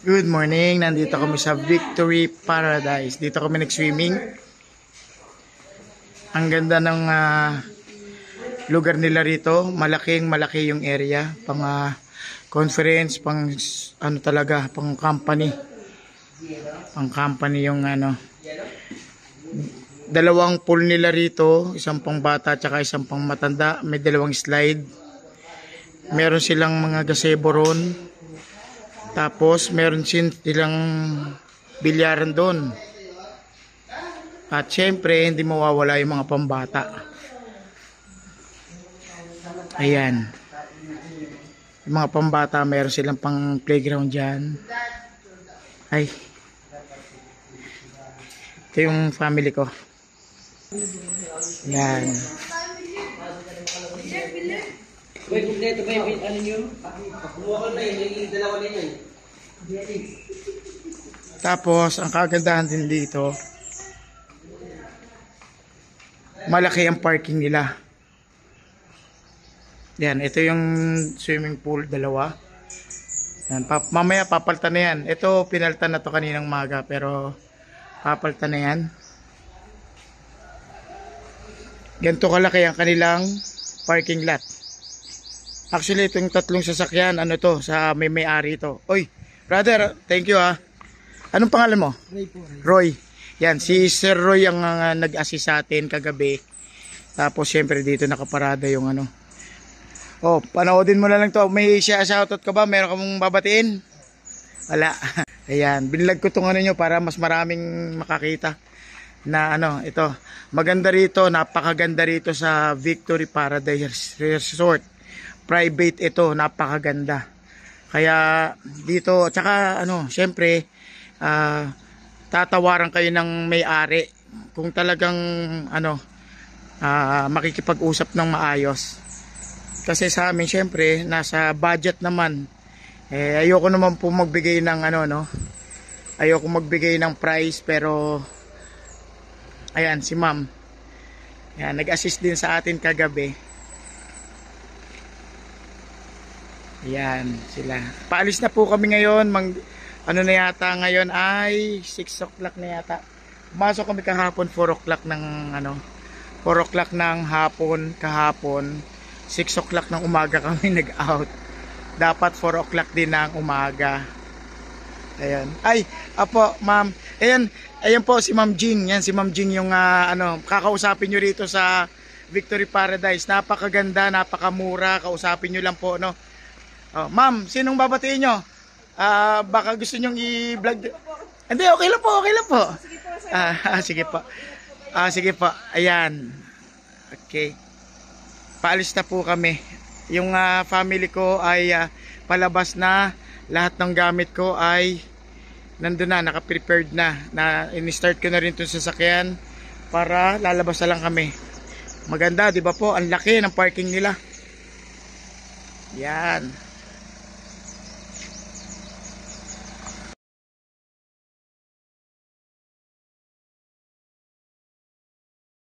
Good morning, nandito kami sa Victory Paradise. Dito kami nag-swimming. Ang ganda ng lugar nila rito. Malaki yung area. Pang conference, pang ano talaga, pang company. Pang company yung dalawang pool nila rito. Isang pang bata at isang pang matanda. May dalawang slide. Meron silang mga gazebo ron. Tapos meron silang bilyaran doon. At syempre hindi mawawala yung mga pambata. Ayan. Yung mga pambata meron silang pang playground dyan. Ay. Ito yung family ko. Ayan. Wait, kompleto ba yung ano nyo? Kumuha ko na yun, yung dalawa na yun. Tapos, ang kagandahan din dito, malaki ang parking nila. Yan, ito yung swimming pool, dalawa. Yan, mamaya papaltan na yan. Ito, pinaltan na to kaninang maga, pero papaltan na yan. Ganito kalaki ang kanilang parking lot. Actually, itong tatlong sasakyan, ano to, sa may-ari to. Oy, brother, thank you ha. Anong pangalan mo? Roy po. Roy. Yan, si Sir Roy ang nag-assist sa atin kagabi. Tapos, syempre, dito nakaparada yung ano. Oh, panoodin mo na lang to. May shoutout ka ba? Meron ka mong babatiin? Wala. Ayan, binlag ko itong ano nyo para mas maraming makakita. Na ano, ito. Maganda rito, napakaganda rito sa Victory Paradise Resort. Private ito, napakaganda. Kaya dito, tsaka ano, syempre, tatawaran kayo ng may-ari kung talagang ano, makikipag-usap ng maayos. Kasi sa amin, syempre, nasa budget naman. Ayoko naman po magbigay ng ano, no? Ayoko magbigay ng price, pero ayan, si ma'am. Ayan, nag-assist din sa atin kagabi. Ayan, sila. Paalis na po kami ngayon. Ano na yata ngayon ay 6 o'clock na yata. Pumasok kami kahapon 4 o'clock ng ano, 4 o'clock ng hapon kahapon. 6 o'clock ng umaga kami nag-out. Dapat 4 o'clock din ng umaga. Ayan. Ay, apo, ma'am. Ayan po si Ma'am Jing. Yan si Ma'am Jing yung ano, kakausapin nyo rito sa Victory Paradise. Napakaganda, napakamura. Kausapin nyo lang po, no. Oh, ma'am, sinong babatiin nyo? Baka gusto nyong i-vlog. Hindi, okay lang po, okay lang po. Sige po. Sige po. Ayan. Okay. Paalis na po kami. Yung family ko ay palabas na. Lahat ng gamit ko ay nandun na, naka-prepared na. In-start ko na rin itong sasakyan para lalabas na lang kami. Maganda, di ba po? Ang laki ng parking nila. Yan.